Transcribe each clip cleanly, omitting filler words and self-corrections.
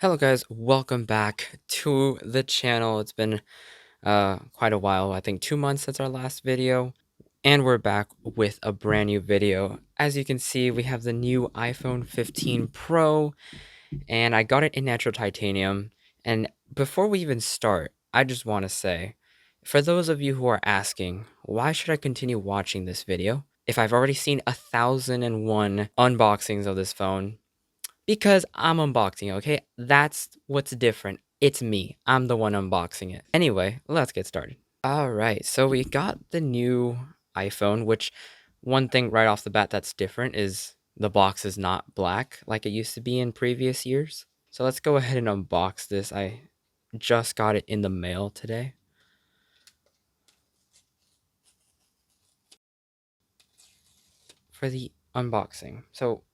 Hello guys, welcome back to the channel. It's been quite a while, I think 2 months since our last video, and we're back with a brand new video. As you can see, we have the new iPhone 15 Pro, and I got it in natural titanium. And before we even start, I just want to say, for those of you who are asking, why should I continue watching this video if I've already seen 1001 unboxings of this phone? Because I'm unboxing, okay? That's what's different. It's me. I'm the one unboxing it. Anyway, let's get started. Alright, so we got the new iPhone, which one thing right off the bat that's different is the box is not black like it used to be in previous years. So let's go ahead and unbox this. I just got it in the mail today. For the unboxing. So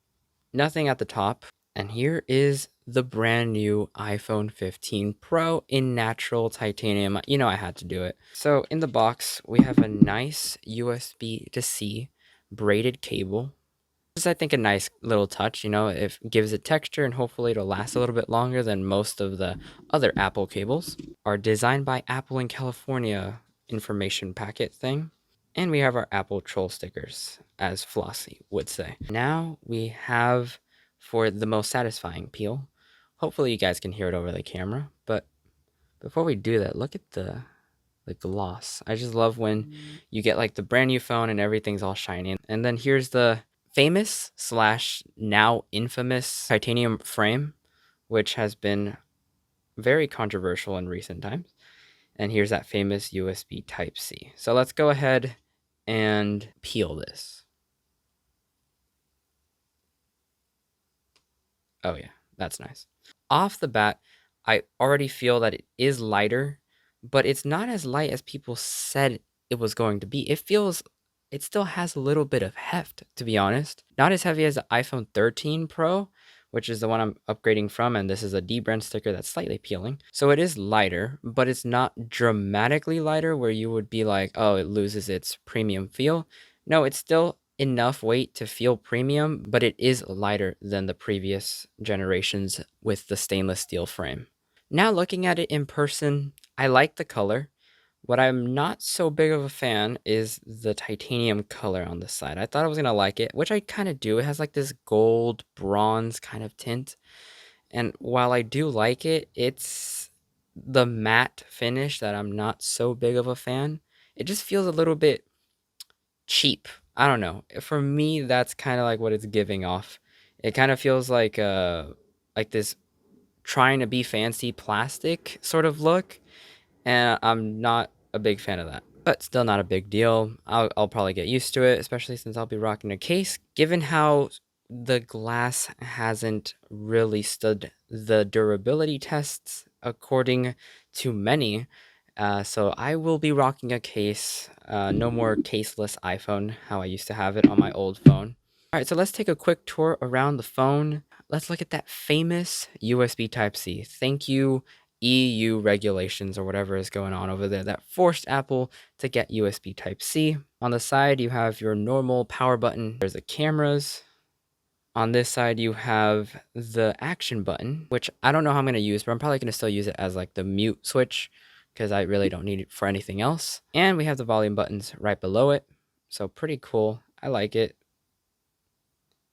nothing at the top. And here is the brand new iPhone 15 Pro in natural titanium. You know I had to do it. So in the box, we have a nice USB to C braided cable. This is, I think, a nice little touch. It gives it texture and hopefully it'll last a little bit longer than most of the other Apple cables. Our designed by Apple in California information packet thing. And we have our Apple troll stickers, as Flossie would say. Now we have, for the most satisfying peel, hopefully you guys can hear it over the camera, but before we do that, look at the gloss. I just love when you get like the brand new phone and everything's all shiny. And then here's the famous slash now infamous titanium frame, which has been very controversial in recent times. And here's that famous USB Type-C. So let's go ahead and peel this. Oh yeah, that's nice. Off the bat, I already feel that it is lighter, but it's not as light as people said it was going to be. It still has a little bit of heft, to be honest. Not as heavy as the iPhone 13 Pro, which is the one I'm upgrading from, and this is a D-brand sticker that's slightly peeling. So it is lighter, but it's not dramatically lighter where you would be like, oh, it loses its premium feel. No, it's still enough weight to feel premium, but it is lighter than the previous generations with the stainless steel frame. Now looking at it in person, I like the color. What I'm not so big of a fan is the titanium color on the side. I thought I was going to like it, which I kind of do. It has like this gold bronze kind of tint. And while I do like it, it's the matte finish that I'm not so big of a fan. It just feels a little bit cheap. I don't know. For me, that's kind of like what it's giving off. It kind of feels like this trying to be fancy plastic sort of look, and I'm not a big fan of that. But still not a big deal. I'll probably get used to it, especially since I'll be rocking a case. Given how the glass hasn't really stood the durability tests according to many, so I will be rocking a case. No more caseless iPhone, how I used to have it on my old phone. Alright, so let's take a quick tour around the phone. Let's look at that famous USB Type-C. Thank you, EU regulations or whatever is going on over there that forced Apple to get USB Type-C. On the side, you have your normal power button. There's the cameras. On this side, you have the action button, which I don't know how I'm going to use, but I'm probably going to still use it as like the mute switch because I really don't need it for anything else. And we have the volume buttons right below it. So pretty cool. I like it.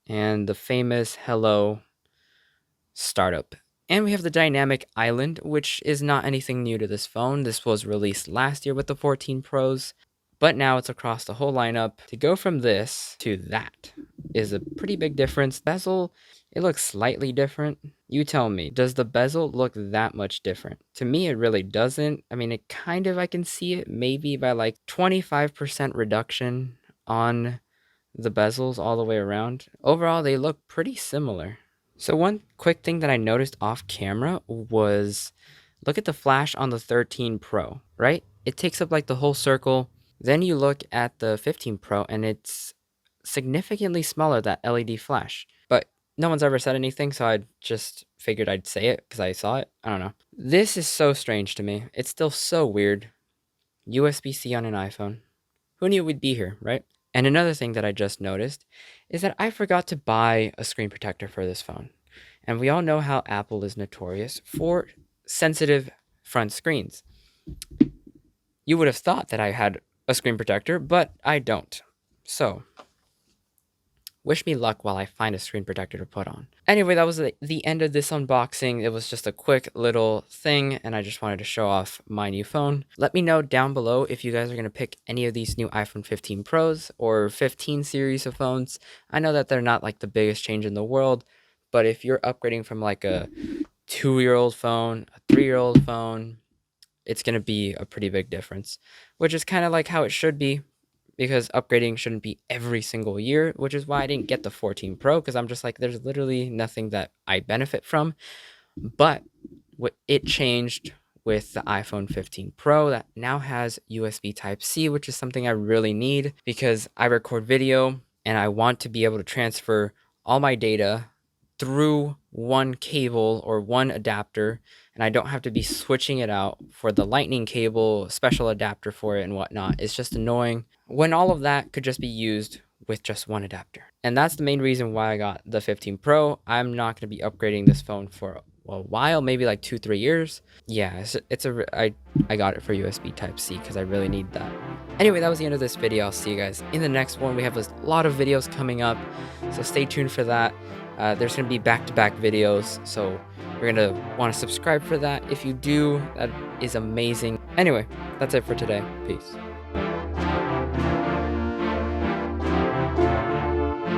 And the famous hello startup. And we have the dynamic island, which is not anything new to this phone. This was released last year with the 14 Pros, but now it's across the whole lineup. To go from this to that is a pretty big difference. Bezel, it looks slightly different. You tell me, does the bezel look that much different? To me, it really doesn't. I mean, it kind of, I can see it maybe by like 25% reduction on the bezels all the way around. Overall, they look pretty similar. So one quick thing that I noticed off camera was, look at the flash on the 13 Pro, right? It takes up like the whole circle. Then you look at the 15 Pro and it's significantly smaller, that LED flash. But no one's ever said anything, so I just figured I'd say it because I saw it. I don't know. This is so strange to me. It's still so weird. USB-C on an iPhone. Who knew we'd be here, right? And another thing that I just noticed is that I forgot to buy a screen protector for this phone. And we all know how Apple is notorious for sensitive front screens. You would have thought that I had a screen protector, but I don't. So, wish me luck while I find a screen protector to put on. Anyway, that was the end of this unboxing. It was just a quick little thing, and I just wanted to show off my new phone. Let me know down below if you guys are going to pick any of these new iPhone 15 Pros or 15 series of phones. I know that they're not like the biggest change in the world, but if you're upgrading from like a 2-year-old phone, a 3-year-old phone, it's going to be a pretty big difference, which is kind of like how it should be, because upgrading shouldn't be every single year, which is why I didn't get the 14 Pro, because I'm just like, there's literally nothing that I benefit from. But it changed with the iPhone 15 Pro that now has USB Type-C, which is something I really need because I record video and I want to be able to transfer all my data through one cable or one adapter, and I don't have to be switching it out for the lightning cable, special adapter for it and whatnot. It's just annoying when all of that could just be used with just one adapter. And that's the main reason why I got the 15 Pro. I'm not going to be upgrading this phone for a while, maybe like 2-3 years. Yeah, I got it for USB Type-C because I really need that. Anyway, that was the end of this video. I'll see you guys in the next one. We have a lot of videos coming up, so stay tuned for that. There's going to be back-to-back videos, so you're going to want to subscribe for that. If you do, that is amazing. Anyway, that's it for today. Peace.